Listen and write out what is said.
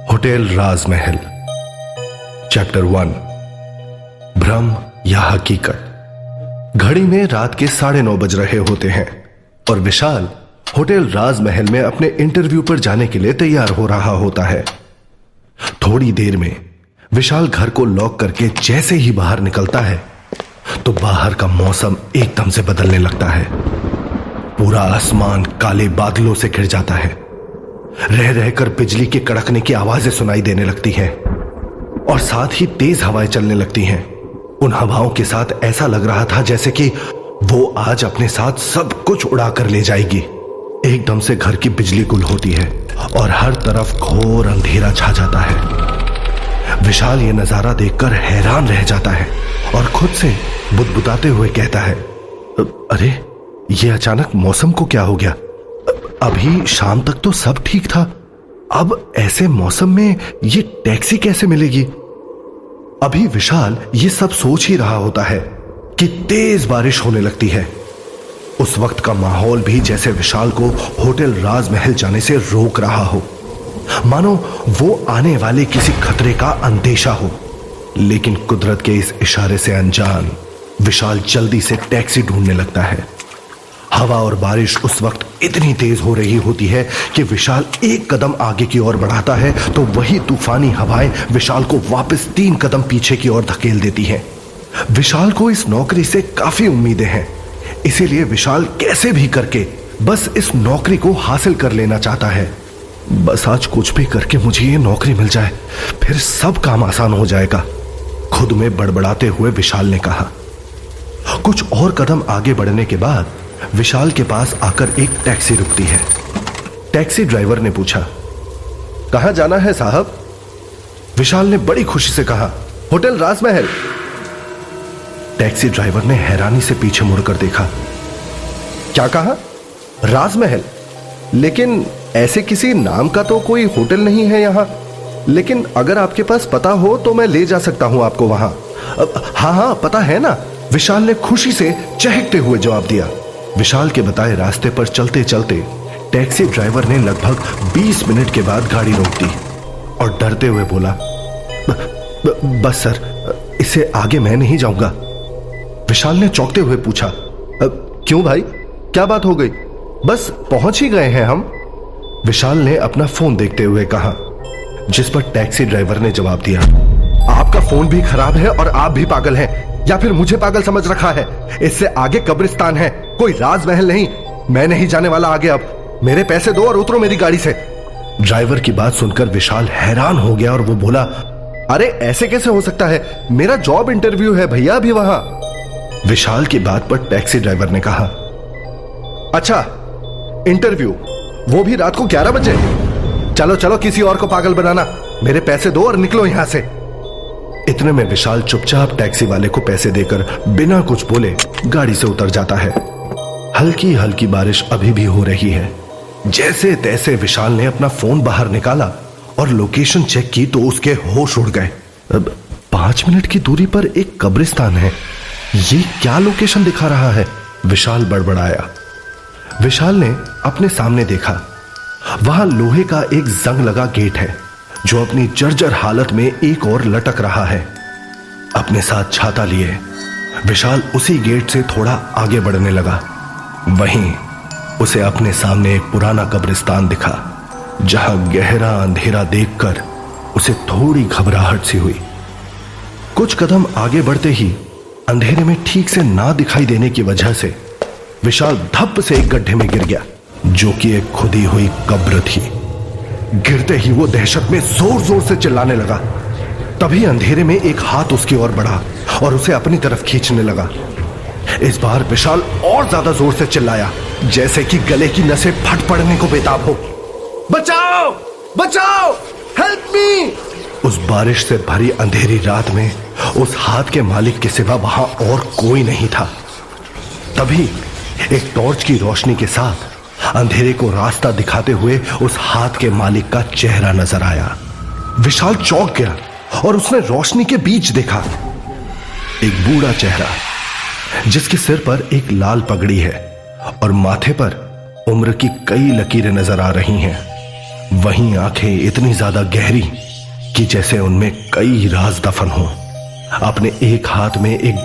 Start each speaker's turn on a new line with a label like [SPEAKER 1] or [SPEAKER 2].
[SPEAKER 1] Hotel राजमहल, chapter 1, भ्रम या हकीकत। घड़ी में रात के 9:30 बज रहे होते हैं और विशाल होटल राजमहल में अपने इंटरव्यू पर जाने के लिए तैयार हो रहा होता है। थोड़ी देर में विशाल घर को लॉक करके जैसे ही बाहर निकलता है तो बाहर का मौसम एकदम से बदलने लगता है। पूरा आसमान काले बादलों से घिर जाता है। रह रहकर बिजली के कड़कने की आवाजें सुनाई देने लगती हैं और साथ ही तेज हवाएं चलने लगती हैं। उन हवाओं के साथ ऐसा लग रहा था जैसे कि वो आज अपने साथ सब कुछ उड़ा कर ले जाएगी। एकदम से घर की बिजली गुल होती है और हर तरफ घोर अंधेरा छा जाता है। विशाल ये नजारा देखकर हैरान रह जाता है और खुद से बुदबुदाते हुए कहता है, अरे ये अचानक मौसम को क्या हो गया? अभी शाम तक तो सब ठीक था, अब ऐसे मौसम में ये टैक्सी कैसे मिलेगी? अभी विशाल ये सब सोच ही रहा होता है कि तेज बारिश होने लगती है। उस वक्त का माहौल भी जैसे विशाल को होटल राजमहल जाने से रोक रहा हो, मानो वो आने वाले किसी खतरे का अंदेशा हो। लेकिन कुदरत के इस इशारे से अनजान विशाल जल्दी से टैक्सी ढूंढने लगता है। हवा और बारिश उस वक्त इतनी तेज हो रही होती है कि विशाल एक कदम आगे की ओर बढ़ाता है तो वही तूफानी हवाएं विशाल को वापस 3 कदम पीछे की ओर धकेल देती हैं। विशाल को इस नौकरी से काफी उम्मीदें हैं, इसीलिए विशाल कैसे भी करके बस इस नौकरी को हासिल कर लेना चाहता है। बस आज कुछ भी करके मुझे ये नौकरी मिल जाए, फिर सब काम आसान हो जाएगा, खुद में बड़बड़ाते हुए विशाल ने कहा। कुछ और कदम आगे बढ़ने के बाद विशाल के पास आकर एक टैक्सी रुकती है। टैक्सी ड्राइवर ने पूछा, कहां जाना है साहब? विशाल ने बड़ी खुशी से कहा, होटल राजमहल। टैक्सी ड्राइवर ने हैरानी से पीछे मुड़कर देखा। क्या कहा? राजमहल? लेकिन ऐसे किसी नाम का तो कोई होटल नहीं है यहां। लेकिन अगर आपके पास पता हो तो मैं ले जा सकता हूं आपको वहां। हाँ हाँ पता है ना, विशाल ने खुशी से चहकते हुए जवाब दिया। विशाल के बताए रास्ते पर चलते चलते टैक्सी ड्राइवर ने लगभग 20 मिनट के बाद गाड़ी रोक दी और डरते हुए बोला, बस सर, इससे आगे मैं नहीं जाऊंगा। विशाल ने चौंकते हुए पूछा, क्यों भाई, क्या बात हो गई? बस पहुंच ही गए हैं हम। विशाल ने अपना फोन देखते हुए कहा, जिस पर टैक्सी ड्राइवर ने जवाब दिया, आपका फोन भी खराब है और आप भी पागल हैं, या फिर मुझे पागल समझ रखा है? इससे आगे कब्रिस्तान है, कोई राजमहल नहीं। मैं नहीं जाने वाला आगे, अब मेरे पैसे दो और उतरो मेरी गाड़ी से। ड्राइवर की बात सुनकर विशाल हैरान हो गया और वो बोला, अरे ऐसे कैसे हो सकता है, मेरा जॉब इंटरव्यू है भैया अभी वहां। विशाल की बात पर टैक्सी ड्राइवर ने कहा, अच्छा इंटरव्यू, वो भी रात को 11 बजे? चलो चलो किसी और को पागल बनाना, मेरे पैसे दो और निकलो यहां से। इतने में विशाल चुपचाप टैक्सी वाले को पैसे देकर बिना कुछ बोले गाड़ी से उतर जाता है। हल्की हल्की बारिश अभी भी हो रही है। जैसे तैसे विशाल ने अपना फोन बाहर निकाला और लोकेशन चेक की तो उसके होश उड़ गए। 5 मिनट की दूरी पर एक कब्रिस्तान है, ये क्या लोकेशन दिखा रहा है? विशाल बड़बड़ाया। विशाल ने अपने सामने देखा, वहां लोहे का एक जंग लगा गेट है जो अपनी जर्जर हालत में एक और लटक रहा है। अपने साथ छाता लिए विशाल उसी गेट से थोड़ा आगे बढ़ने लगा। वहीं उसे अपने सामने एक पुराना कब्रिस्तान दिखा, जहां गहरा अंधेरा देखकर उसे थोड़ी घबराहट सी हुई। कुछ कदम आगे बढ़ते ही अंधेरे में ठीक से ना दिखाई देने की वजह से विशाल धप से एक गड्ढे में गिर गया, जो कि एक खुदी हुई कब्र थी। गिरते ही वो दहशत में जोर जोर से चिल्लाने लगा। तभी अंधेरे में एक हाथ उसकी ओर बढ़ा और उसे अपनी तरफ खींचने लगा। इस बार विशाल और ज्यादा जोर से चिल्लाया, जैसे कि गले की नसें फट पड़ने को बेताब हो। बचाओ बचाओ, हेल्प मी! उस बारिश से भरी अंधेरी रात में उस हाथ के मालिक के सिवा वहां और कोई नहीं था। तभी एक टॉर्च की रोशनी के साथ अंधेरे को रास्ता दिखाते हुए उस हाथ के मालिक का चेहरा नजर आया। विशाल चौंक गया और उसने रोशनी के बीच देखा एक बूढ़ा चेहरा, जिसके सिर पर एक लाल पगड़ी है और माथे पर उम्र की कई लकीरें नजर आ रही हैं। वहीं आंखें इतनी ज्यादा गहरी कि जैसे उनमें कई राज दफन हों। अपने एक हाथ में एक